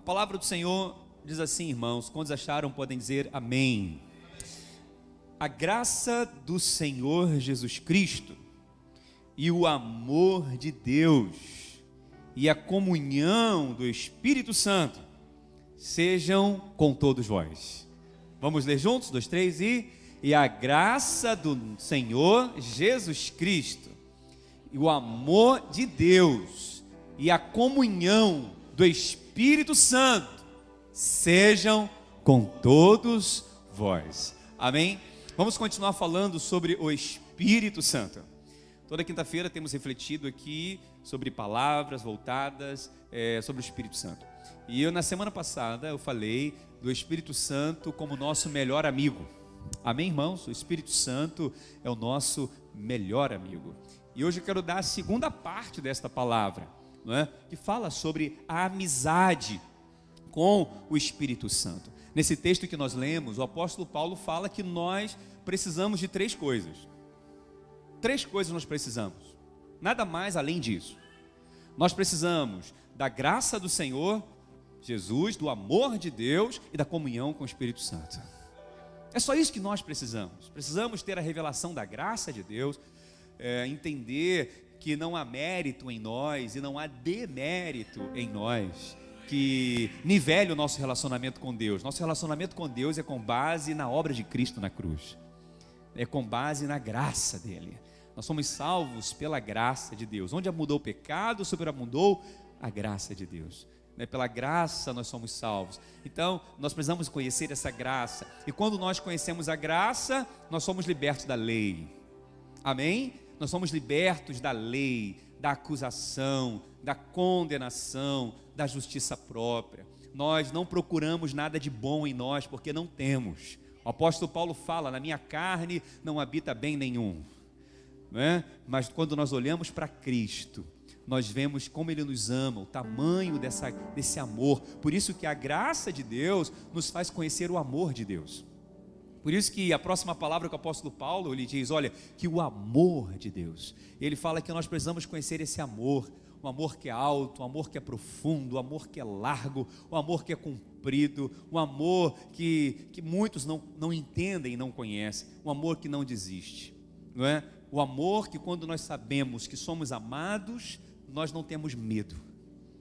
palavra do Senhor diz assim, irmãos, quantos acharam podem dizer amém. A graça do Senhor Jesus Cristo e o amor de Deus e a comunhão do Espírito Santo sejam com todos vós. Vamos ler juntos? 2, 3 e a graça do Senhor Jesus Cristo e o amor de Deus e a comunhão do Espírito Santo sejam com todos vós. Amém? Vamos continuar falando sobre o Espírito Santo. Toda quinta-feira temos refletido aqui sobre palavras voltadas sobre o Espírito Santo. E eu, na semana passada, eu falei do Espírito Santo como nosso melhor amigo. Amém, irmãos? O Espírito Santo é o nosso melhor amigo. E hoje eu quero dar a segunda parte desta palavra, não é? Que fala sobre a amizade com o Espírito Santo. Nesse texto que nós lemos, o apóstolo Paulo fala que nós precisamos de 3 coisas. 3 coisas nós precisamos, nada mais além disso. Nós precisamos da graça do Senhor Jesus, do amor de Deus e da comunhão com o Espírito Santo. É só isso que nós precisamos. Precisamos ter a revelação da graça de Deus, entender que não há mérito em nós e não há demérito em nós que nivele o nosso relacionamento com Deus. Nosso relacionamento com Deus é com base na obra de Cristo na cruz, é com base na graça dele. Nós somos salvos pela graça de Deus. Onde abundou o pecado, superabundou a graça de Deus. Pela graça nós somos salvos. Então nós precisamos conhecer essa graça. E quando nós conhecemos a graça, nós somos libertos da lei. Amém? Nós somos libertos da lei, da acusação, da condenação, da justiça própria. Nós não procuramos nada de bom em nós, porque não temos. O apóstolo Paulo fala, na minha carne não habita bem nenhum, não é? Mas quando nós olhamos para Cristo, nós vemos como Ele nos ama, o tamanho desse amor. Por isso que a graça de Deus nos faz conhecer o amor de Deus. Por isso que a próxima palavra que o apóstolo Paulo, ele diz, olha, que o amor de Deus. Ele fala que nós precisamos conhecer esse amor, um amor que é alto, um amor que é profundo, um amor que é largo, um amor que é comprido, um amor que muitos não entendem e não conhecem, um amor que não desiste, não é? O amor que quando nós sabemos que somos amados, nós não temos medo,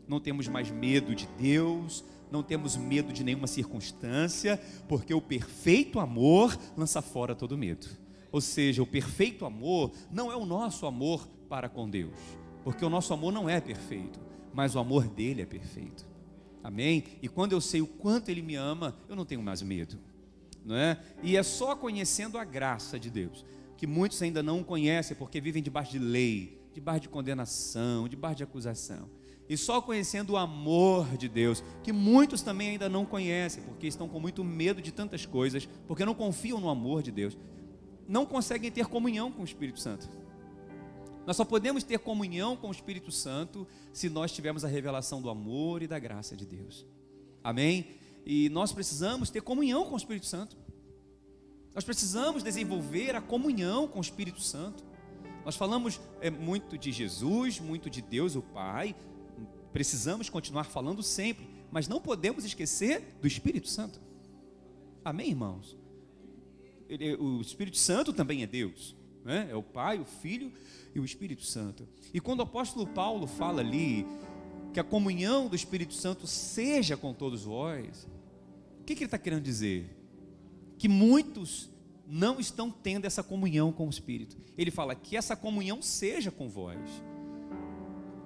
não temos mais medo de Deus, não temos medo de nenhuma circunstância, porque o perfeito amor lança fora todo medo. Ou seja, o perfeito amor não é o nosso amor para com Deus, porque o nosso amor não é perfeito, mas o amor dele é perfeito. Amém? E quando eu sei o quanto ele me ama, eu não tenho mais medo, não é? E é só conhecendo a graça de Deus, que muitos ainda não conhecem, porque vivem debaixo de lei, debaixo de condenação, debaixo de acusação. E só conhecendo o amor de Deus, que muitos também ainda não conhecem, porque estão com muito medo de tantas coisas, porque não confiam no amor de Deus, não conseguem ter comunhão com o Espírito Santo. Nós só podemos ter comunhão com o Espírito Santo se nós tivermos a revelação do amor e da graça de Deus. Amém? E nós precisamos ter comunhão com o Espírito Santo. Nós precisamos desenvolver a comunhão com o Espírito Santo. Nós falamos muito de Jesus, muito de Deus o Pai. Precisamos continuar falando sempre, mas não podemos esquecer do Espírito Santo. Amém, irmãos? O Espírito Santo também é Deus, né? É o Pai, o Filho e o Espírito Santo. E quando o apóstolo Paulo fala ali que a comunhão do Espírito Santo seja com todos vós, o que ele está querendo dizer? Que muitos não estão tendo essa comunhão com o Espírito. Ele fala que essa comunhão seja com vós.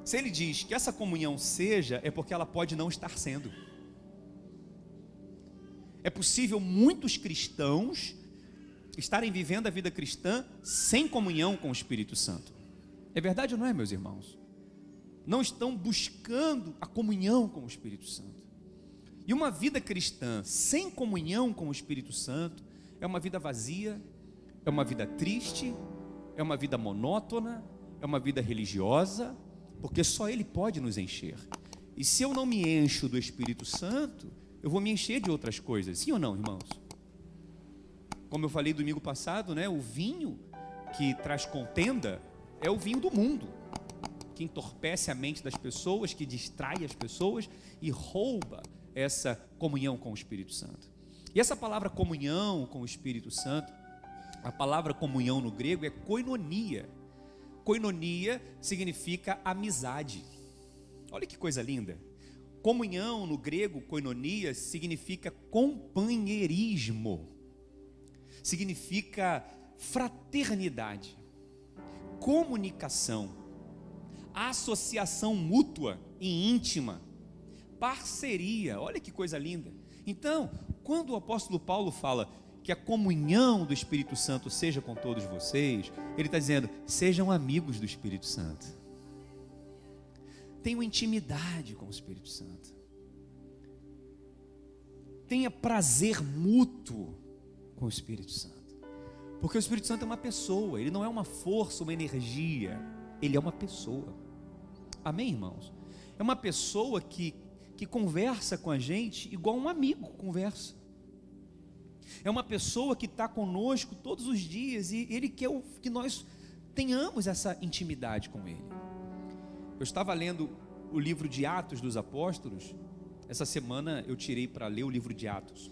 Se ele diz que essa comunhão seja, é porque ela pode não estar sendo. É possível muitos cristãos estarem vivendo a vida cristã sem comunhão com o Espírito Santo. É verdade ou não é, meus irmãos? Não estão buscando a comunhão com o Espírito Santo. E uma vida cristã sem comunhão com o Espírito Santo é uma vida vazia, é uma vida triste, é uma vida monótona, é uma vida religiosa, porque só Ele pode nos encher. E se eu não me encho do Espírito Santo, eu vou me encher de outras coisas, sim ou não, irmãos? Como eu falei domingo passado, né? O vinho que traz contenda é o vinho do mundo, que entorpece a mente das pessoas, que distrai as pessoas e rouba essa comunhão com o Espírito Santo. E essa palavra comunhão com o Espírito Santo, a palavra comunhão no grego é koinonia. Koinonia significa amizade. Olha que coisa linda. Comunhão no grego, koinonia, significa companheirismo. Significa fraternidade, comunicação, associação mútua e íntima, parceria. Olha que coisa linda. Então, quando o apóstolo Paulo fala que a comunhão do Espírito Santo seja com todos vocês, ele está dizendo, sejam amigos do Espírito Santo, tenham intimidade com o Espírito Santo, tenha prazer mútuo com o Espírito Santo, porque o Espírito Santo é uma pessoa, ele não é uma força, uma energia, ele é uma pessoa. Amém, irmãos? É uma pessoa que conversa com a gente igual um amigo conversa. É uma pessoa que está conosco todos os dias e ele quer que nós tenhamos essa intimidade com ele. Eu estava lendo o livro de Atos dos Apóstolos. Essa semana eu tirei para ler o livro de Atos.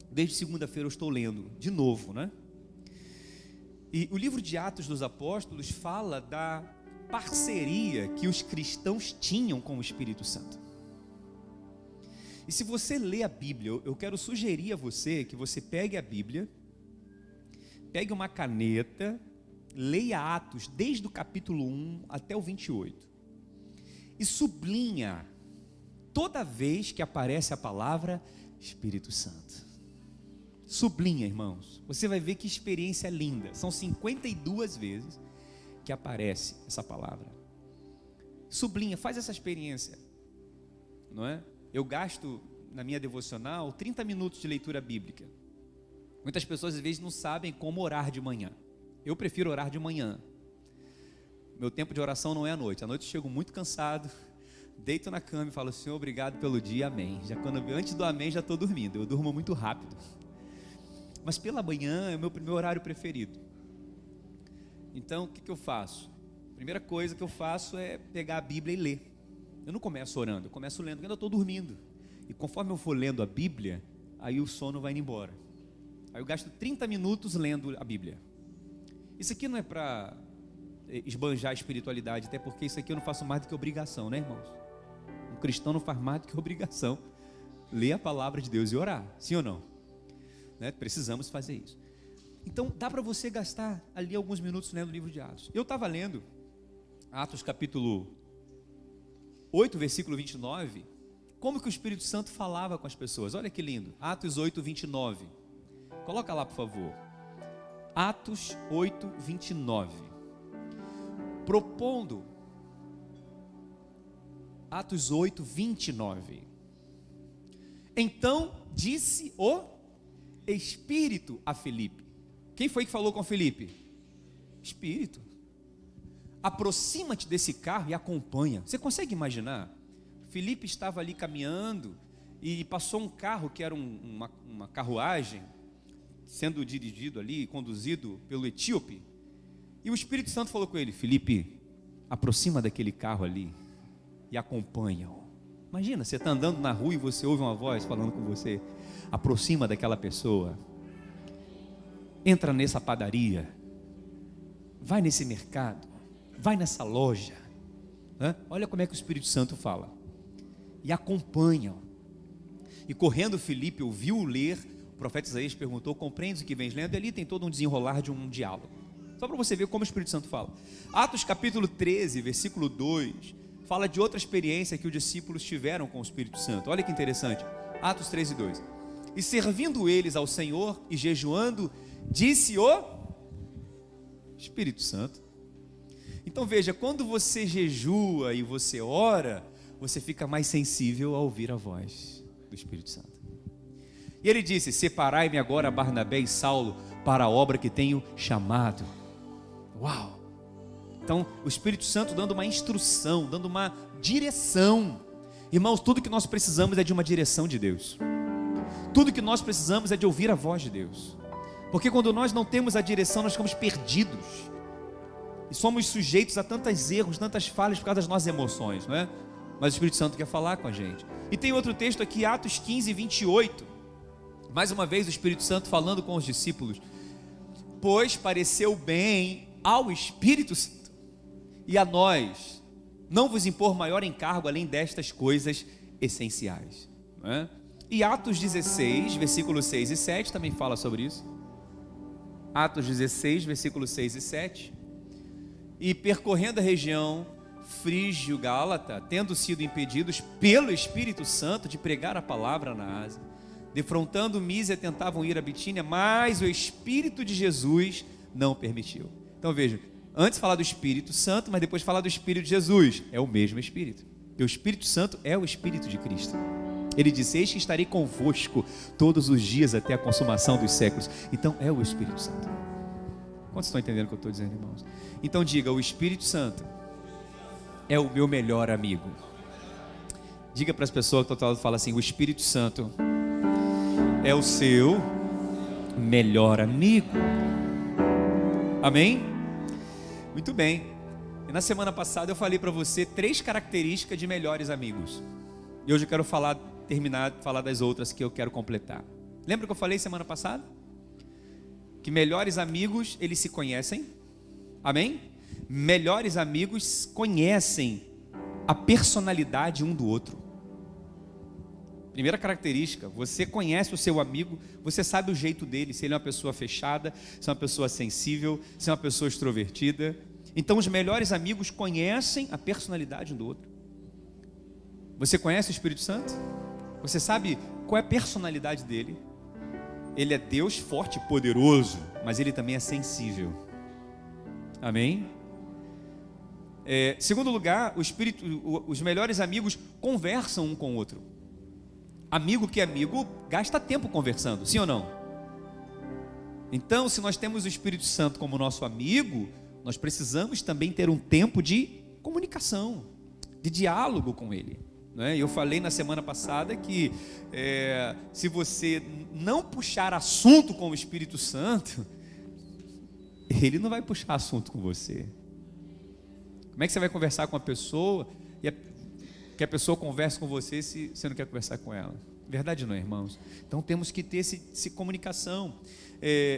Desde segunda-feira eu estou lendo de novo, né? E o livro de Atos dos Apóstolos fala da parceria que os cristãos tinham com o Espírito Santo. E se você lê a Bíblia, eu quero sugerir a você que você pegue a Bíblia, pegue uma caneta, leia Atos desde o capítulo 1 até o 28 e sublinha toda vez que aparece a palavra Espírito Santo. Sublinha, irmãos, você vai ver que experiência linda. São 52 vezes que aparece essa palavra. Sublinha, faz essa experiência, não é? Eu gasto na minha devocional 30 minutos de leitura bíblica. Muitas pessoas às vezes não sabem como orar de manhã. Eu prefiro orar de manhã. Meu tempo de oração não é à noite. À noite eu chego muito cansado, deito na cama e falo, Senhor, obrigado pelo dia, amém. Antes do amém já estou dormindo, eu durmo muito rápido. Mas pela manhã é o meu horário preferido. Então o que eu faço? A primeira coisa que eu faço é pegar a Bíblia e ler. Eu não começo orando, eu começo lendo, porque eu ainda estou dormindo. E conforme eu for lendo a Bíblia, aí o sono vai indo embora. Aí eu gasto 30 minutos lendo a Bíblia. Isso aqui não é para esbanjar a espiritualidade, até porque isso aqui eu não faço mais do que obrigação, né, irmãos? Um cristão não faz mais do que obrigação ler a palavra de Deus e orar, sim ou não? Né? Precisamos fazer isso. Então dá para você gastar ali alguns minutos lendo o livro de Atos. Eu estava lendo Atos capítulo 8, versículo 29, como que o Espírito Santo falava com as pessoas. Olha que lindo, Atos 8, 29. Coloca lá, por favor. Atos 8, 29. Propondo. Atos 8, 29. Então disse o Espírito a Filipe. Quem foi que falou com Filipe? Espírito. Aproxima-te desse carro e acompanha. Você consegue imaginar? Filipe estava ali caminhando e passou um carro que era uma carruagem sendo dirigido ali, conduzido pelo etíope. E o Espírito Santo falou com ele, Filipe, aproxima daquele carro ali e acompanha-o. Imagina, você está andando na rua e você ouve uma voz falando com você, aproxima daquela pessoa, entra nessa padaria, vai nesse mercado, vai nessa loja, né? Olha como é que o Espírito Santo fala, e acompanha-o. E correndo Filipe ouviu ler, o profeta Isaías perguntou, compreendes o que vens lendo? E ali tem todo um desenrolar de um diálogo, só para você ver como o Espírito Santo fala. Atos capítulo 13, versículo 2, fala de outra experiência que os discípulos tiveram com o Espírito Santo. Olha que interessante, Atos 13, 2. E servindo eles ao Senhor e jejuando, disse o Espírito Santo. Então veja, quando você jejua e você ora, você fica mais sensível a ouvir a voz do Espírito Santo. E ele disse, separai-me agora Barnabé e Saulo para a obra que tenho chamado. Uau! Então o Espírito Santo dando uma instrução, dando uma direção. Irmãos, tudo que nós precisamos é de uma direção de Deus. Tudo que nós precisamos é de ouvir a voz de Deus. Porque quando nós não temos a direção, nós ficamos perdidos. E somos sujeitos a tantos erros, tantas falhas por causa das nossas emoções, não é? mas o Espírito Santo quer falar com a gente. E tem outro texto aqui, Atos 15, 28. Mais uma vez o Espírito Santo falando com os discípulos. Pois pareceu bem ao Espírito Santo e a nós não vos impor maior encargo além destas coisas essenciais. Não é? E Atos 16, versículos 6 e 7 também fala sobre isso. Atos 16, versículos 6 e 7. E percorrendo a região frígio-gálata, tendo sido impedidos pelo Espírito Santo de pregar a palavra na Ásia, defrontando Mísia, tentavam ir a Bitínia, mas o Espírito de Jesus não permitiu. Então veja, antes falar do Espírito Santo, mas depois falar do Espírito de Jesus. É o mesmo Espírito. E o Espírito Santo é o Espírito de Cristo. Ele disse: eis que estarei convosco todos os dias até a consumação dos séculos. Então é o Espírito Santo. Quantos estão entendendo o que eu estou dizendo, irmãos? Então diga: o Espírito Santo é o meu melhor amigo. Diga para as pessoas que estão falando, fala assim: o Espírito Santo é o seu melhor amigo. Amém? Muito bem. E na semana passada eu falei para você 3 características de melhores amigos. E hoje eu quero falar das outras que eu quero completar. Lembra que eu falei semana passada? Que melhores amigos, eles se conhecem. Amém? Melhores amigos conhecem a personalidade um do outro. Primeira característica: você conhece o seu amigo, você sabe o jeito dele, se ele é uma pessoa fechada, se é uma pessoa sensível, se é uma pessoa extrovertida. Então os melhores amigos conhecem a personalidade um do outro. Você conhece o Espírito Santo? Você sabe qual é a personalidade dele? Ele é Deus forte e poderoso, mas ele também é sensível. Amém? Segundo lugar, os melhores amigos conversam um com o outro. Amigo que é amigo gasta tempo conversando, sim ou não? Então, se nós temos o Espírito Santo como nosso amigo, nós precisamos também ter um tempo de comunicação, de diálogo com ele. Eu falei na semana passada que se você não puxar assunto com o Espírito Santo, ele não vai puxar assunto com você. Como é que você vai conversar com a pessoa e que a pessoa converse com você se você não quer conversar com ela? Verdade não é, irmãos? Então temos que ter essa comunicação.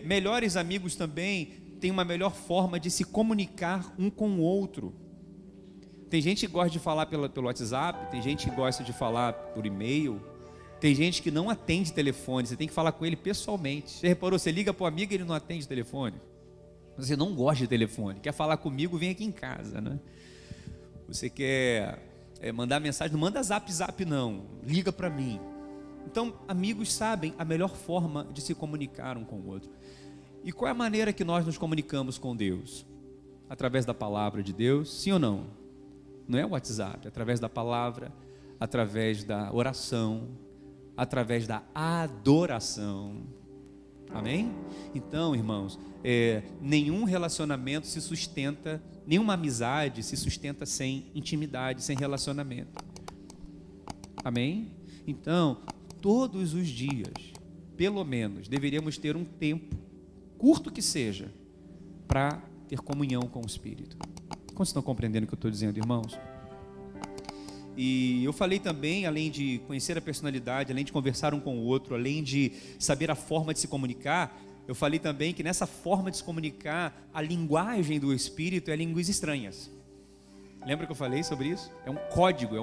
Melhores amigos também têm uma melhor forma de se comunicar um com o outro. Tem gente que gosta de falar pelo WhatsApp, tem gente que gosta de falar por e-mail, tem gente que não atende telefone, você tem que falar com ele pessoalmente. Você reparou, você liga para o amigo e ele não atende telefone? Você não gosta de telefone, quer falar comigo, vem aqui em casa, né? Você quer mandar mensagem, não manda zap não, liga para mim. Então, amigos sabem a melhor forma de se comunicar um com o outro. E qual é a maneira que nós nos comunicamos com Deus? Através da palavra de Deus, sim ou não? Não é o WhatsApp, é através da palavra, através da oração, através da adoração. Amém? Então, irmãos, nenhum relacionamento se sustenta, nenhuma amizade se sustenta sem intimidade, sem relacionamento. Amém? Então, todos os dias, pelo menos, deveríamos ter um tempo, curto que seja, para ter comunhão com o Espírito. Quantos estão compreendendo o que eu estou dizendo, irmãos? E eu falei também, além de conhecer a personalidade, além de conversar um com o outro, além de saber a forma de se comunicar, eu falei também que nessa forma de se comunicar, a linguagem do Espírito é línguas estranhas. Lembra que eu falei sobre isso? É um código,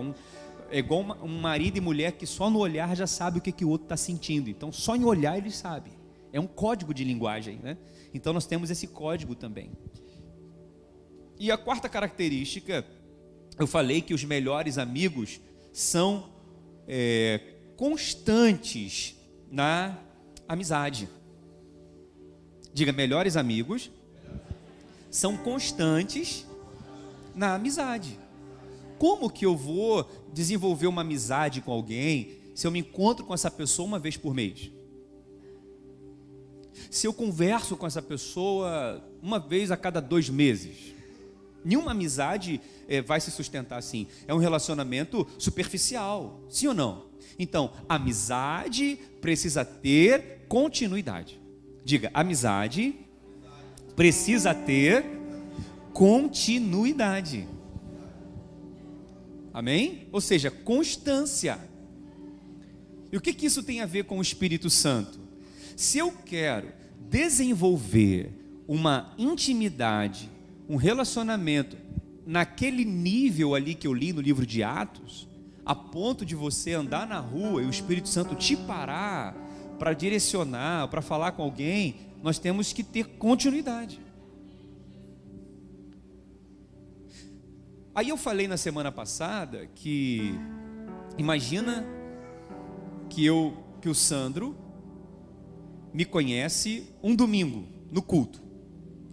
é igual um marido e mulher que só no olhar já sabe o que o outro está sentindo. Então só em olhar ele sabe. É um código de linguagem, né? Então nós temos esse código também. E a quarta característica, eu falei que os melhores amigos são constantes na amizade. Diga, melhores amigos são constantes na amizade. Como que eu vou desenvolver uma amizade com alguém se eu me encontro com essa pessoa uma vez por mês? Se eu converso com essa pessoa uma vez a cada 2 meses? Nenhuma amizade vai se sustentar assim. É um relacionamento superficial, sim ou não? Então, amizade precisa ter continuidade. Diga, amizade precisa ter continuidade. Amém? Ou seja, constância. E o que isso tem a ver com o Espírito Santo? Se eu quero desenvolver uma intimidade, um relacionamento naquele nível ali que eu li no livro de Atos, a ponto de você andar na rua e o Espírito Santo te parar para direcionar, para falar com alguém, nós temos que ter continuidade. Aí eu falei na semana passada que imagina que o Sandro me conhece um domingo no culto,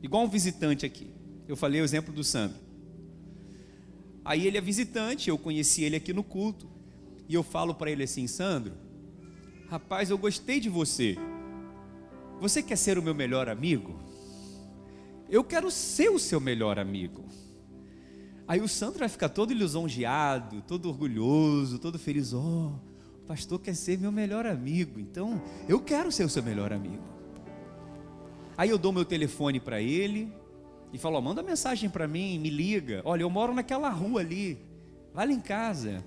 igual um visitante aqui. Eu falei o exemplo do Sandro. Aí ele é visitante, eu conheci ele aqui no culto, e eu falo para ele assim: Sandro, rapaz, eu gostei de você. Você quer ser o meu melhor amigo? Eu quero ser o seu melhor amigo. Aí o Sandro vai ficar todo lisonjeado, todo orgulhoso, todo feliz. O pastor quer ser meu melhor amigo, então eu quero ser o seu melhor amigo. Aí eu dou meu telefone para ele e falo: manda mensagem para mim, me liga. Olha, eu moro naquela rua ali, vai lá em casa,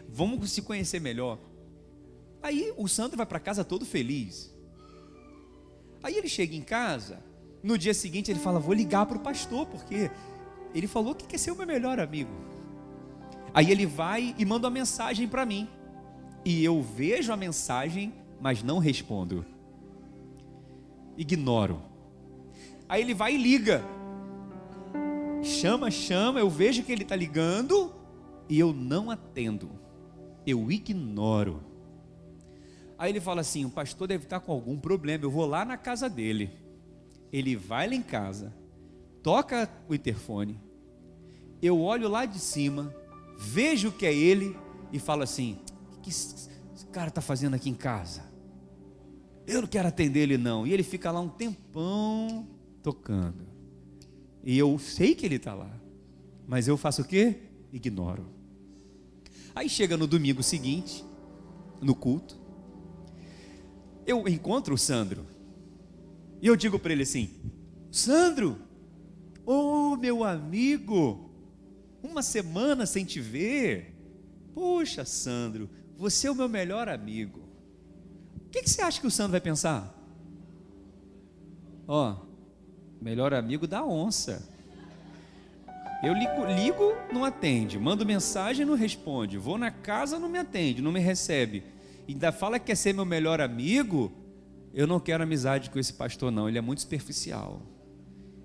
vamos se conhecer melhor. Aí o Sandro vai para casa todo feliz. Aí ele chega em casa, no dia seguinte ele fala: vou ligar para o pastor, porque ele falou que quer ser o meu melhor amigo. Aí ele vai e manda uma mensagem para mim, e eu vejo a mensagem, mas não respondo, ignoro. Aí ele vai e liga, chama, eu vejo que ele está ligando, e eu não atendo, eu ignoro. Aí ele fala assim: o pastor deve estar com algum problema, eu vou lá na casa dele. Ele vai lá em casa, toca o interfone, eu olho lá de cima, vejo que é ele e falo assim: o que esse cara está fazendo aqui em casa? Eu não quero atender ele não. E ele fica lá um tempão tocando, e eu sei que ele está lá, mas eu faço o quê? Ignoro. Aí chega no domingo seguinte, no culto, eu encontro o Sandro, e eu digo para ele assim: Sandro, meu amigo, uma semana sem te ver. Poxa, Sandro, você é o meu melhor amigo. O que você acha que o Sandro vai pensar? Melhor amigo da onça. Eu ligo, não atende, mando mensagem, não responde, vou na casa, não me atende, não me recebe, ainda fala que quer ser meu melhor amigo. Eu não quero amizade com esse pastor não, ele é muito superficial.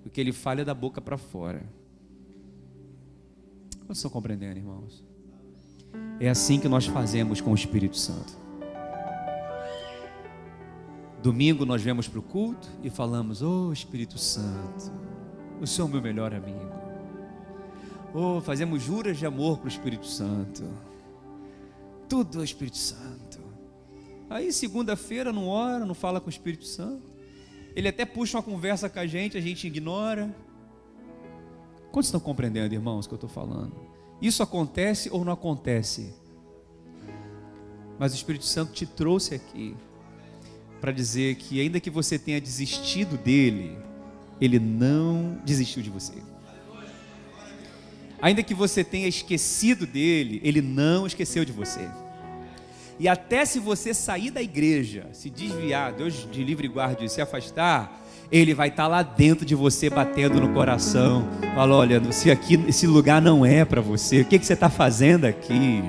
O que ele fala é da boca para fora. Vocês estão compreendendo, irmãos? É assim que nós fazemos com o Espírito Santo. Domingo nós vemos para o culto e falamos: Espírito Santo, o Senhor é o meu melhor amigo. Fazemos juras de amor para o Espírito Santo. Tudo é o Espírito Santo. Aí segunda-feira não ora, não fala com o Espírito Santo. Ele até puxa uma conversa com a gente ignora. Quantos estão compreendendo, irmãos, o que eu estou falando? Isso acontece ou não acontece? Mas o Espírito Santo te trouxe aqui para dizer que ainda que você tenha desistido dele, ele não desistiu de você. Ainda que você tenha esquecido dele, ele não esqueceu de você. E até se você sair da igreja, se desviar, Deus de livre e guarde, se afastar, ele vai estar lá dentro de você, batendo no coração. Fala: olha, se aqui, esse lugar não é para você, o que você está fazendo aqui?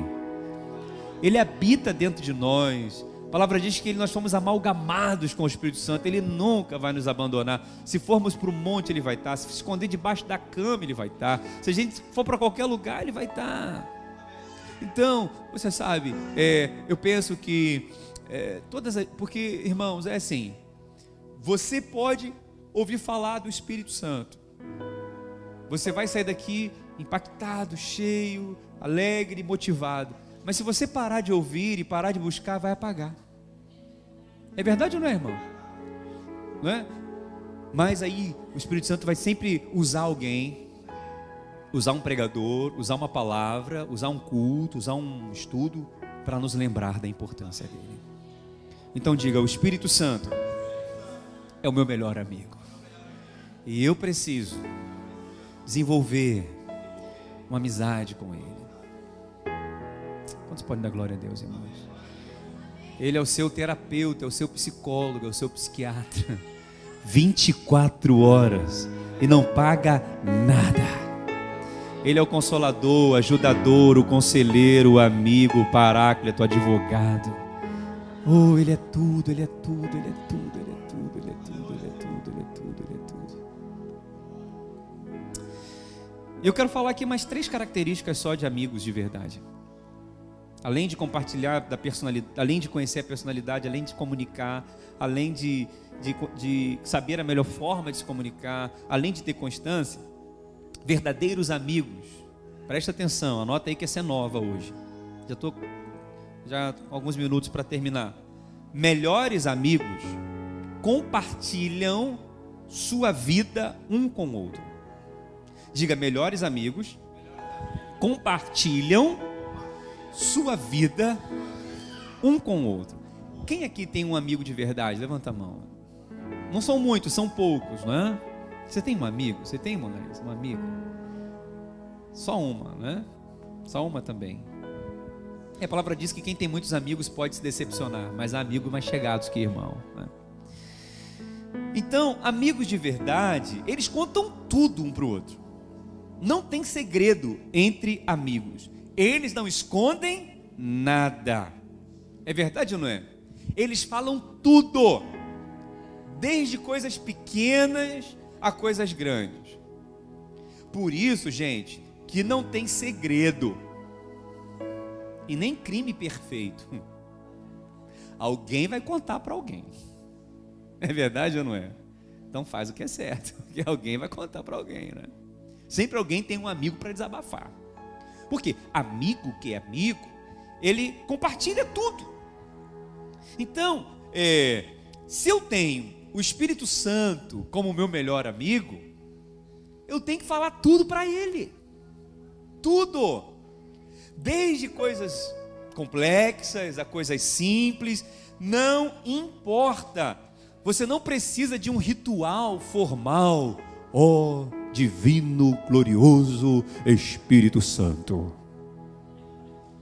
Ele habita dentro de nós. A palavra diz que nós fomos amalgamados com o Espírito Santo. Ele nunca vai nos abandonar. Se formos para o monte, ele vai estar. Se esconder debaixo da cama, ele vai estar. Se a gente for para qualquer lugar, ele vai estar. Então, você sabe, eu penso que porque, irmãos, é assim: você pode ouvir falar do Espírito Santo, você vai sair daqui impactado, cheio, alegre, motivado. Mas se você parar de ouvir e parar de buscar, vai apagar. É verdade ou não é, irmão? Não é? Mas aí o Espírito Santo vai sempre usar alguém, usar um pregador, usar uma palavra, usar um culto, usar um estudo, para nos lembrar da importância dele. Então diga: o Espírito Santo é o meu melhor amigo, e eu preciso desenvolver uma amizade com Ele. Quantos podem dar glória a Deus, irmãos? Ele é o seu terapeuta, é o seu psicólogo, é o seu psiquiatra. 24 horas e não paga nada. Ele é o consolador, o ajudador, o conselheiro, o amigo, o paráclito, o advogado. Oh, Ele é tudo, Ele é tudo, Ele é tudo, Ele é tudo, Ele é tudo, Ele é tudo, Ele é tudo, Ele é tudo. Eu quero falar aqui mais 3 características só de amigos de verdade. Além de compartilhar da personalidade, além de conhecer a personalidade, além de comunicar, além de saber a melhor forma de se comunicar, além de ter constância, verdadeiros amigos. Presta atenção, anota aí que essa é nova hoje. Já estou com alguns minutos para terminar. Melhores amigos compartilham sua vida um com o outro. Diga, melhores amigos compartilham sua vida um com o outro. Quem aqui tem um amigo de verdade? Levanta a mão. Não são muitos, são poucos, não é? Você tem um amigo? Você tem, Monalisa, um amigo? Só uma, né? Só uma também. A palavra diz que quem tem muitos amigos pode se decepcionar, mas há amigos mais chegados que irmão, né? Então, amigos de verdade, eles contam tudo um para o outro. Não tem segredo entre amigos. Eles não escondem nada. É verdade ou não é? Eles falam tudo, desde coisas pequenas a coisas grandes. Por isso, gente, que não tem segredo e nem crime perfeito. Alguém vai contar para alguém. É verdade ou não é? Então faz o que é certo, porque alguém vai contar para alguém, né? Sempre alguém tem um amigo para desabafar. Porque amigo que é amigo, ele compartilha tudo. Então, se eu tenho o Espírito Santo como meu melhor amigo, eu tenho que falar tudo para ele. Tudo. Desde coisas complexas a coisas simples, não importa. Você não precisa de um ritual formal. Ó divino, glorioso Espírito Santo,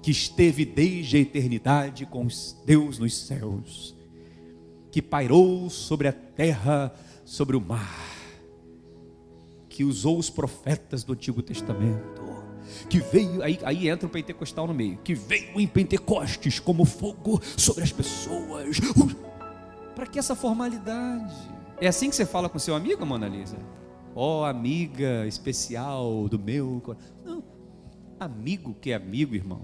que esteve desde a eternidade com Deus nos céus, que pairou sobre a terra, sobre o mar, que usou os profetas do Antigo Testamento, que veio, aí entra o pentecostal no meio, que veio em Pentecostes como fogo sobre as pessoas. Para que essa formalidade? É assim que você fala com seu amigo, Monalisa? Ó, amiga especial do meu coração. Não, amigo que é amigo, irmão,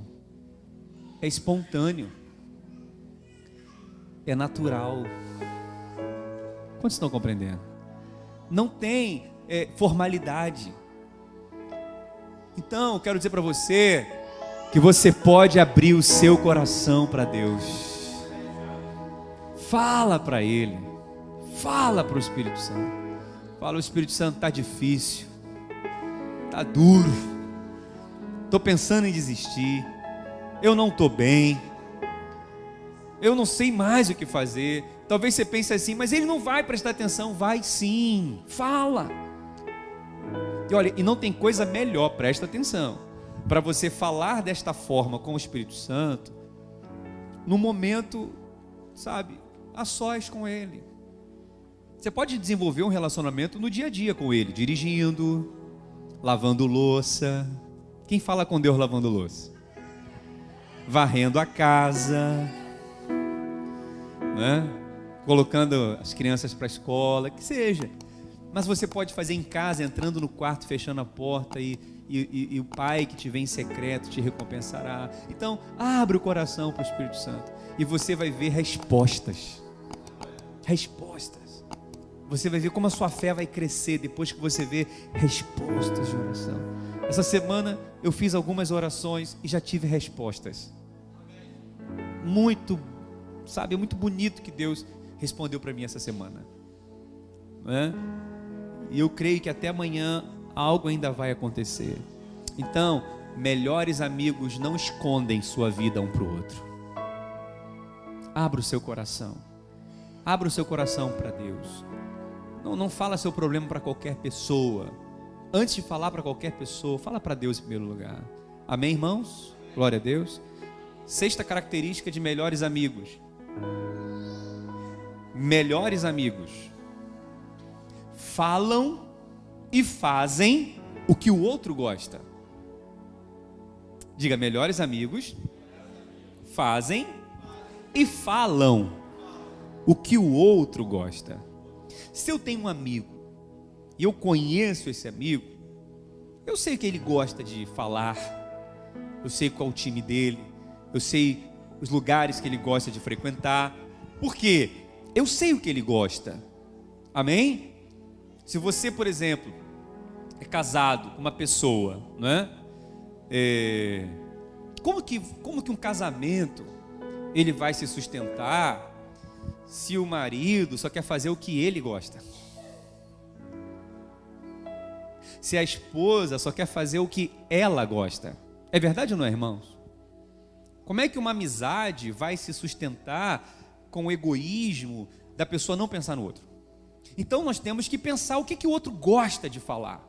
é espontâneo, é natural. Quantos estão compreendendo? Não tem formalidade. Então, eu quero dizer para você que você pode abrir o seu coração para Deus. Fala para Ele, fala para o Espírito Santo. Fala, o Espírito Santo, está difícil, está duro, estou pensando em desistir, eu não estou bem, eu não sei mais o que fazer. Talvez você pense assim, mas ele não vai prestar atenção. Vai sim, fala. E olha, e não tem coisa melhor, presta atenção, para você falar desta forma com o Espírito Santo, no momento, sabe, a sós com Ele. Você pode desenvolver um relacionamento no dia a dia com Ele, dirigindo, lavando louça. Quem fala com Deus lavando louça? Varrendo a casa, né? Colocando as crianças para a escola, que seja. Mas você pode fazer em casa, entrando no quarto, fechando a porta e o Pai que te vê em secreto te recompensará. Então, abre o coração para o Espírito Santo e você vai ver respostas. Respostas. Você vai ver como a sua fé vai crescer depois que você vê respostas de oração. Essa semana eu fiz algumas orações e já tive respostas. Muito, sabe, muito bonito que Deus respondeu para mim essa semana, né? E eu creio que até amanhã algo ainda vai acontecer. Então, melhores amigos não escondem sua vida um para o outro. Abra o seu coração. Abra o seu coração para Deus. Não fala seu problema para qualquer pessoa. antes de falar para qualquer pessoa, fala para Deus em primeiro lugar. Amém, irmãos? Glória a Deus. Sexta característica de melhores amigos. Melhores amigos falam e fazem o que o outro gosta. Diga, melhores amigos fazem e falam o que o outro gosta. Se eu tenho um amigo e eu conheço esse amigo, eu sei o que ele gosta de falar, eu sei qual é o time dele, eu sei os lugares que ele gosta de frequentar. Por quê? Eu sei o que ele gosta. Amém? Se você, por exemplo, é casado com uma pessoa, não é? Como que um casamento ele vai se sustentar se o marido só quer fazer o que ele gosta? Se a esposa só quer fazer o que ela gosta? É verdade ou não é, irmãos? Como é que uma amizade vai se sustentar com o egoísmo da pessoa não pensar no outro? Então nós temos que pensar o que o outro gosta de falar,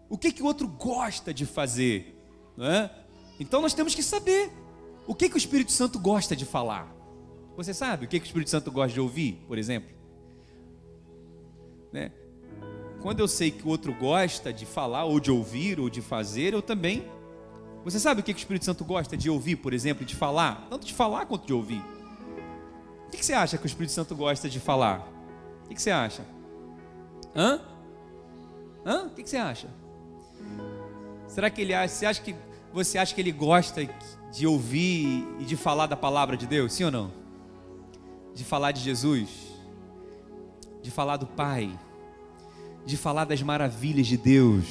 o que o outro gosta de fazer, não é? Então nós temos que saber o que o Espírito Santo gosta de falar. Você sabe o que o Espírito Santo gosta de ouvir, por exemplo? Né? Quando eu sei que o outro gosta de falar, ou de ouvir, ou de fazer, eu também. Você sabe o que o Espírito Santo gosta de ouvir, por exemplo, de falar? Tanto de falar quanto de ouvir. O que você acha que o Espírito Santo gosta de falar? O que você acha? O que você acha? Será que ele acha? Você acha que ele gosta de ouvir e de falar da palavra de Deus? Sim ou não? De falar de Jesus? De falar do Pai? De falar das maravilhas de Deus?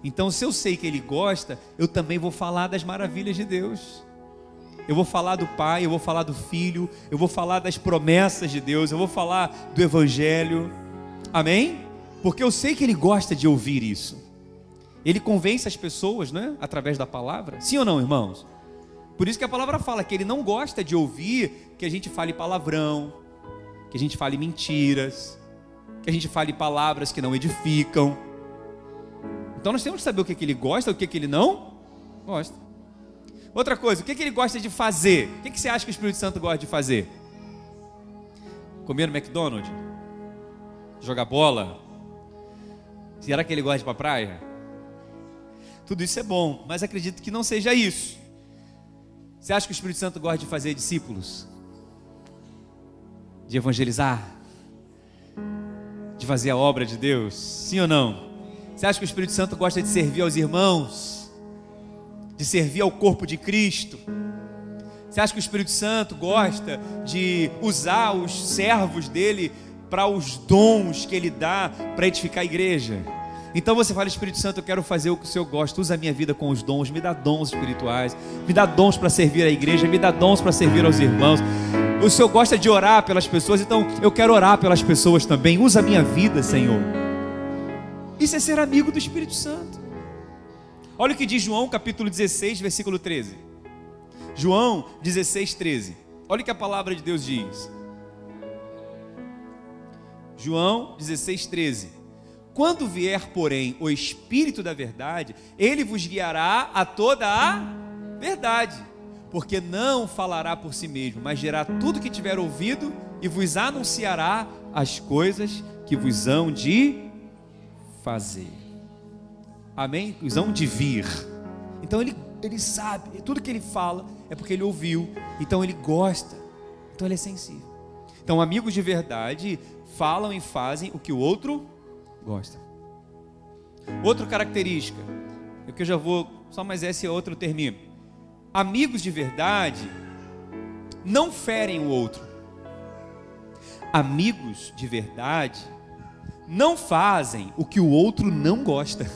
Então, se eu sei que ele gosta, eu também vou falar das maravilhas de Deus. Eu vou falar do Pai, eu vou falar do Filho, eu vou falar das promessas de Deus, eu vou falar do Evangelho. Amém? Porque eu sei que ele gosta de ouvir isso. Ele convence as pessoas, não é? Através da palavra. Sim ou não, irmãos? Por isso que a palavra fala que ele não gosta de ouvir que a gente fale palavrão, que a gente fale mentiras, que a gente fale palavras que não edificam. Então nós temos que saber o que ele gosta e o que ele não gosta. Outra coisa, o que ele gosta de fazer? O que você acha que o Espírito Santo gosta de fazer? Comer no McDonald's? Jogar bola? Será que ele gosta de ir para a praia? Tudo isso é bom, mas acredito que não seja isso. Você acha que o Espírito Santo gosta de fazer discípulos? De evangelizar? De fazer a obra de Deus? Sim ou não? Você acha que o Espírito Santo gosta de servir aos irmãos? De servir ao corpo de Cristo? Você acha que o Espírito Santo gosta de usar os servos dele para os dons que ele dá para edificar a igreja? Então você fala: Espírito Santo, eu quero fazer o que o Senhor gosta, usa a minha vida com os dons, me dá dons espirituais, me dá dons para servir a igreja, me dá dons para servir aos irmãos. O Senhor gosta de orar pelas pessoas, então eu quero orar pelas pessoas também, usa a minha vida, Senhor. Isso é ser amigo do Espírito Santo. Olha o que diz João capítulo 16, versículo 13. João 16, 13. Olha o que a palavra de Deus diz. João 16, 13. Quando vier, porém, o Espírito da verdade, ele vos guiará a toda a verdade, porque não falará por si mesmo, mas dirá tudo que tiver ouvido e vos anunciará as coisas que vos hão de fazer. Amém? Vos hão de vir. Então ele sabe, tudo que ele fala é porque ele ouviu, então ele gosta, então ele é sensível. Então amigos de verdade falam e fazem o que o outro gosta. Outra característica, que eu já vou, só mais esse é outro termino. Amigos de verdade não ferem o outro. Amigos de verdade não fazem o que o outro não gosta.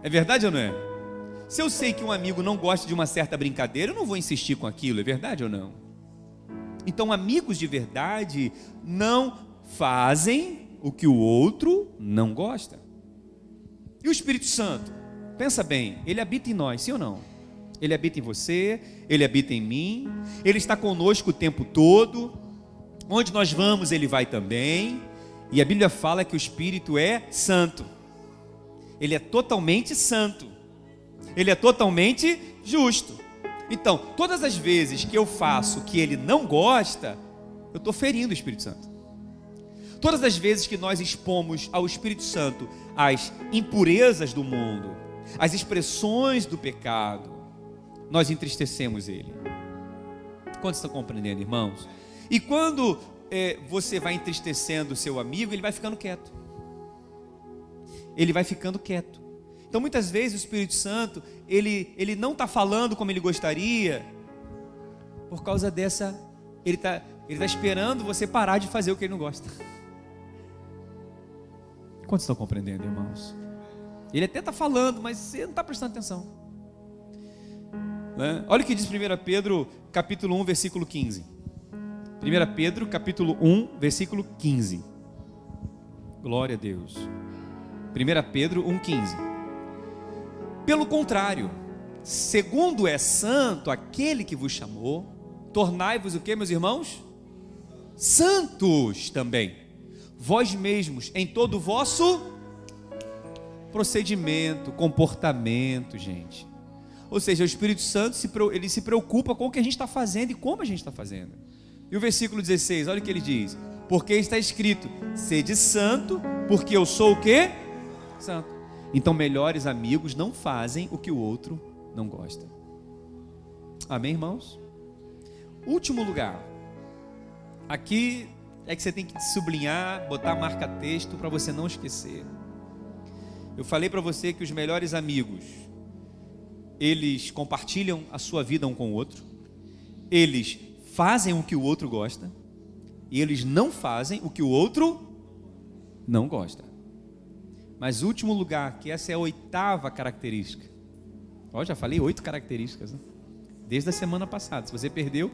É verdade ou não é? Se eu sei que um amigo não gosta de uma certa brincadeira, eu não vou insistir com aquilo, é verdade ou não? Então amigos de verdade não fazem o que o outro não gosta. E o Espírito Santo? Pensa bem, ele habita em nós, sim ou não? Ele habita em você, ele habita em mim, ele está conosco o tempo todo. Onde nós vamos, ele vai também. E a Bíblia fala que o Espírito é santo. Ele é totalmente santo. Ele é totalmente justo. Então, todas as vezes que eu faço o que ele não gosta, eu estou ferindo o Espírito Santo. Todas as vezes que nós expomos ao Espírito Santo as impurezas do mundo, as expressões do pecado, nós entristecemos ele. Quantos estão compreendendo, irmãos? E quando você vai entristecendo o seu amigo, ele vai ficando quieto. Ele vai ficando quieto. Então muitas vezes o Espírito Santo, ele não está falando como ele gostaria, por causa dessa, ele está esperando você parar de fazer o que ele não gosta. Quantos estão compreendendo, irmãos? Ele até está falando, mas você não está prestando atenção, né? Olha o que diz 1 Pedro capítulo 1, versículo 15. 1 Pedro capítulo 1, versículo 15. Glória a Deus. 1 Pedro 1,15. Pelo contrário, segundo é santo aquele que vos chamou, tornai-vos o que, meus irmãos? Santos também, vós mesmos, em todo o vosso procedimento, comportamento, gente. Ou seja, o Espírito Santo ele se preocupa com o que a gente está fazendo e como a gente está fazendo. E o versículo 16, olha o que ele diz: porque está escrito, sede santo, porque eu sou o quê? Santo. Então melhores amigos não fazem o que o outro não gosta. Amém, irmãos? Último lugar, aqui é que você tem que sublinhar, botar marca-texto para você não esquecer. Eu falei para você que os melhores amigos, eles compartilham a sua vida um com o outro, eles fazem o que o outro gosta, e eles não fazem o que o outro não gosta. Mas último lugar, que essa é a 8ª característica. Ó, já falei 8 características, né? Desde a semana passada. Se você perdeu,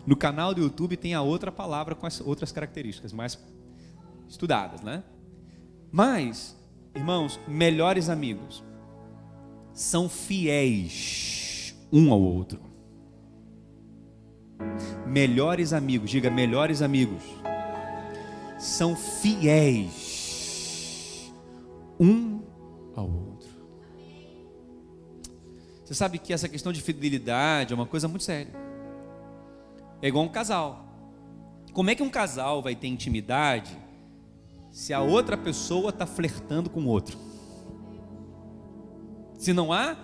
no canal do YouTube tem a outra palavra com as outras características mais estudadas, né? Mas, irmãos, melhores amigos são fiéis um ao outro. Melhores amigos, diga melhores amigos, são fiéis um ao outro. Você sabe que essa questão de fidelidade é uma coisa muito séria. É igual um casal. Como é que um casal vai ter intimidade se a outra pessoa está flertando com o outro? Se não há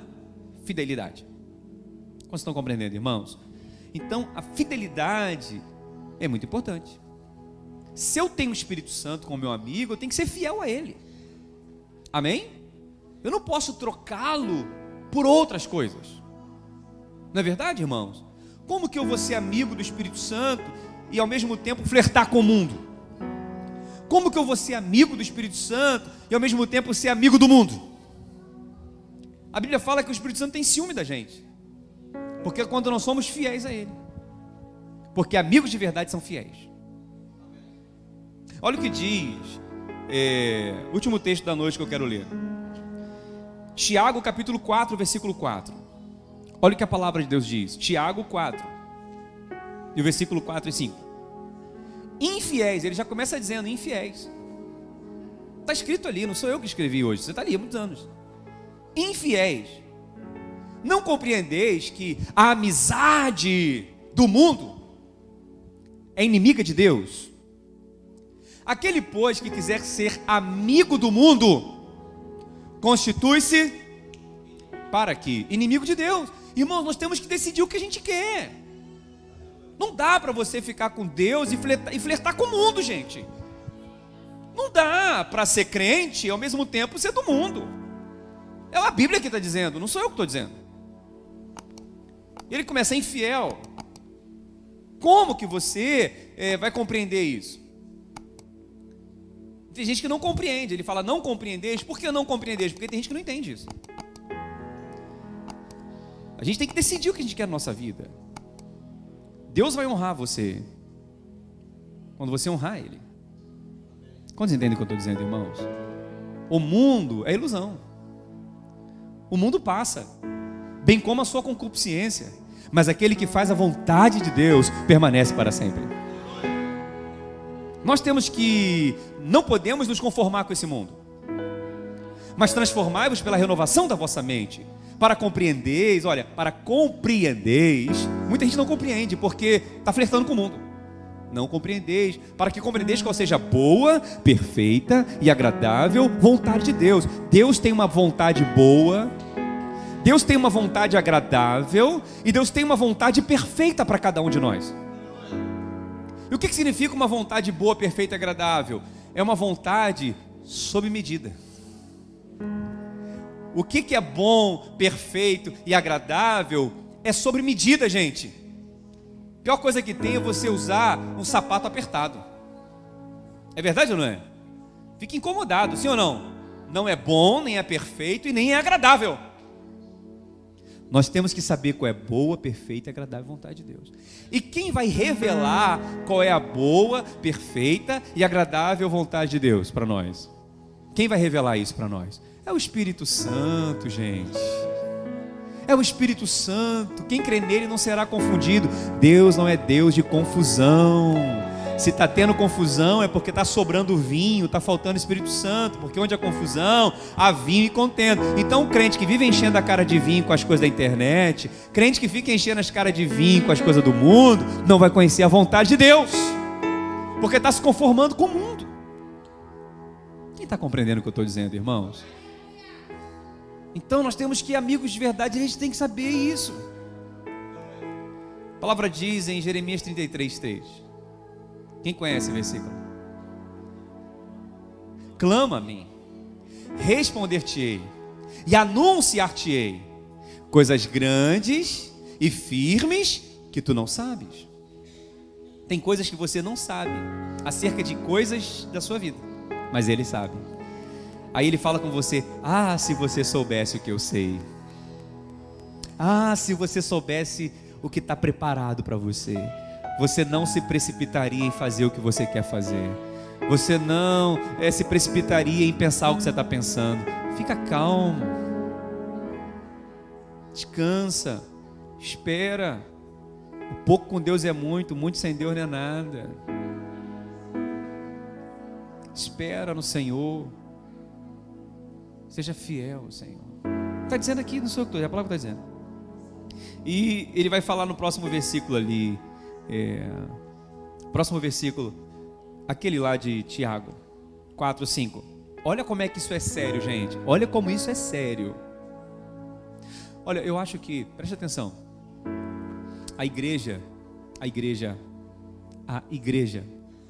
fidelidade. Como vocês estão compreendendo, irmãos? Então, a fidelidade é muito importante. Se eu tenho o Espírito Santo como meu amigo, eu tenho que ser fiel a Ele. Amém? Eu não posso trocá-lo por outras coisas. Não é verdade, irmãos? Como que eu vou ser amigo do Espírito Santo e ao mesmo tempo flertar com o mundo? Como que eu vou ser amigo do Espírito Santo e ao mesmo tempo ser amigo do mundo? A Bíblia fala que o Espírito Santo tem ciúme da gente, porque quando nós somos fiéis a Ele, porque amigos de verdade são fiéis. Olha o que diz, último texto da noite que eu quero ler, Tiago capítulo 4, versículo 4. Olha o que a palavra de Deus diz, Tiago 4, e o versículo 4 e 5. Infiéis, ele já começa dizendo infiéis. Está escrito ali, não sou eu que escrevi hoje, você está ali há muitos anos. Infiéis, não compreendeis que a amizade do mundo é inimiga de Deus? Aquele, pois, que quiser ser amigo do mundo, constitui-se para quê? Inimigo de Deus. Irmãos, nós temos que decidir o que a gente quer. Não dá para você ficar com Deus e flertar com o mundo, gente. Não dá para ser crente e ao mesmo tempo ser do mundo. É a Bíblia que está dizendo, não sou eu que estou dizendo. Ele começa a ser infiel. Como que você vai compreender isso? Tem gente que não compreende. Ele fala, não compreendeis. Por que não compreendeis? Porque tem gente que não entende isso. A gente tem que decidir o que a gente quer na nossa vida. Deus vai honrar você quando você honrar Ele. Quantos entendem o que eu estou dizendo, irmãos? O mundo é ilusão. O mundo passa, bem como a sua concupiscência, mas aquele que faz a vontade de Deus permanece para sempre. Nós não podemos nos conformar com esse mundo, mas transformai-vos pela renovação da vossa mente, para compreendeis, muita gente não compreende, porque está flertando com o mundo. Não compreendeis, para que compreendeis qual seja a boa, perfeita e agradável vontade de Deus. Deus tem uma vontade boa, Deus tem uma vontade agradável, e Deus tem uma vontade perfeita para cada um de nós. E o que significa uma vontade boa, perfeita e agradável? É uma vontade sob medida. O que é bom, perfeito e agradável é sobre medida, gente. A pior coisa que tem é você usar um sapato apertado. É verdade ou não é? Fica incomodado, sim ou não? Não é bom, nem é perfeito e nem é agradável. Nós temos que saber qual é a boa, perfeita e agradável vontade de Deus. E quem vai revelar qual é a boa, perfeita e agradável vontade de Deus para nós? Quem vai revelar isso para nós? É o Espírito Santo, gente. É o Espírito Santo. Quem crê nele não será confundido. Deus não é Deus de confusão. Se está tendo confusão é porque está sobrando vinho, está faltando Espírito Santo, porque onde há confusão, há vinho e contenda. Então o crente que vive enchendo a cara de vinho com as coisas da internet, crente que fica enchendo as caras de vinho com as coisas do mundo, não vai conhecer a vontade de Deus, porque está se conformando com o mundo. Quem está compreendendo o que eu estou dizendo, irmãos? Então nós temos que, amigos de verdade, a gente tem que saber isso. A palavra diz em Jeremias 33:3. Quem conhece o versículo? Clama-me, responder-te-ei e anunciar-te-ei coisas grandes e firmes que tu não sabes. Tem coisas que você não sabe acerca de coisas da sua vida, mas Ele sabe. Aí Ele fala com você: ah, se você soubesse o que eu sei. Ah, se você soubesse o que está preparado para você. Você não se precipitaria em fazer o que você quer fazer. Você não se precipitaria em pensar o que você está pensando. Fica calmo. Descansa. Espera. O pouco com Deus é muito, muito sem Deus não é nada. Espera no Senhor. Seja fiel ao Senhor. Está dizendo aqui, não sou eu que estou, a palavra está dizendo. E Ele vai falar no próximo versículo ali. Próximo versículo, aquele lá de Tiago 4:5. Olha como é que isso é sério, gente. Olha como isso é sério. Olha, eu acho que, preste atenção, a igreja,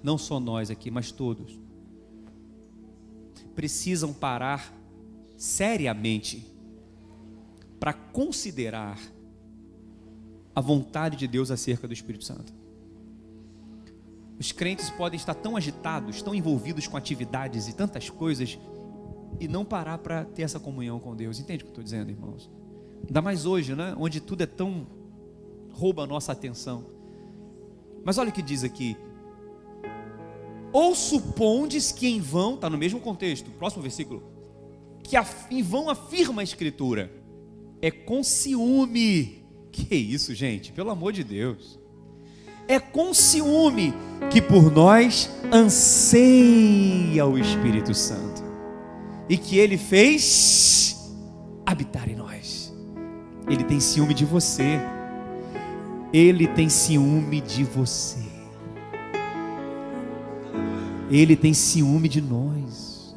não só nós aqui, mas todos, precisam parar seriamente para considerar a vontade de Deus acerca do Espírito Santo. Os crentes podem estar tão agitados, tão envolvidos com atividades e tantas coisas, e não parar para ter essa comunhão com Deus. Entende o que eu estou dizendo, irmãos? Ainda mais hoje, né? Onde tudo é tão... rouba a nossa atenção. Mas olha o que diz aqui: ou supondes que em vão, está no mesmo contexto, próximo versículo, que em vão afirma a Escritura, é com ciúme. Que isso, gente? Pelo amor de Deus. É com ciúme que por nós anseia o Espírito Santo, e que Ele fez habitar em nós. Ele tem ciúme de você. Ele tem ciúme de você. Ele tem ciúme de nós.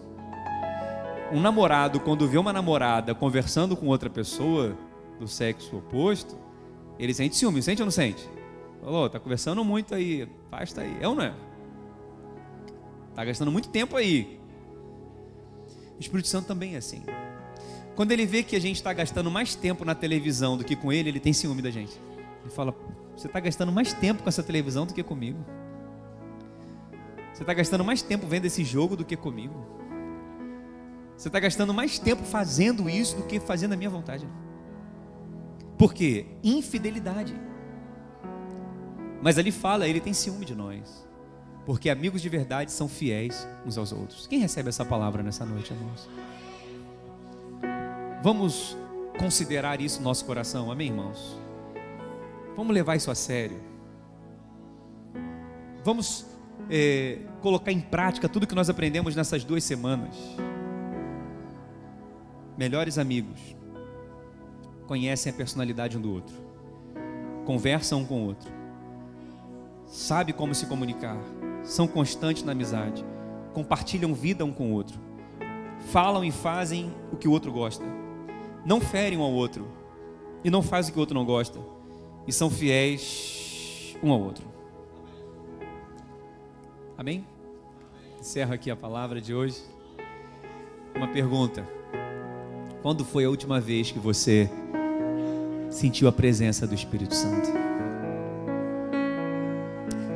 Um namorado, quando vê uma namorada conversando com outra pessoa do sexo oposto, ele sente ciúme, sente ou não sente? Falou, tá conversando muito aí, afasta aí. É ou não é? Tá gastando muito tempo aí. O Espírito Santo também é assim. Quando ele vê que a gente está gastando mais tempo na televisão do que com ele, ele tem ciúme da gente. Ele fala, você está gastando mais tempo com essa televisão do que comigo. Você está gastando mais tempo vendo esse jogo do que comigo. Você está gastando mais tempo fazendo isso do que fazendo a minha vontade. Por quê? Infidelidade. Mas ali fala, ele tem ciúme de nós, porque amigos de verdade são fiéis uns aos outros. Quem recebe essa palavra nessa noite, irmãos? Vamos considerar isso no nosso coração, amém, irmãos? Vamos levar isso a sério. Vamos colocar em prática tudo que nós aprendemos nessas 2 semanas. Melhores amigos conhecem a personalidade um do outro, conversam um com o outro, sabem como se comunicar, são constantes na amizade, compartilham vida um com o outro, falam e fazem o que o outro gosta, não ferem um ao outro e não fazem o que o outro não gosta, e são fiéis um ao outro. Amém? Encerro aqui a palavra de hoje. Uma pergunta: quando foi a última vez que você sentiu a presença do Espírito Santo?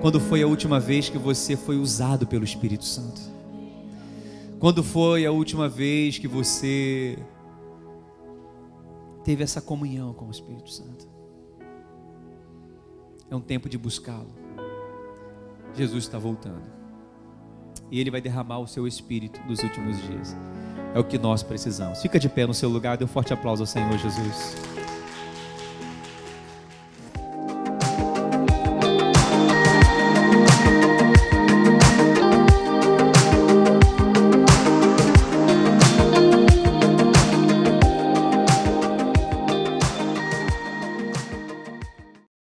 Quando foi a última vez que você foi usado pelo Espírito Santo? Quando foi a última vez que você teve essa comunhão com o Espírito Santo? É um tempo de buscá-lo. Jesus está voltando e Ele vai derramar o seu Espírito nos últimos dias. É o que nós precisamos. Fica de pé no seu lugar, dê um forte aplauso ao Senhor Jesus.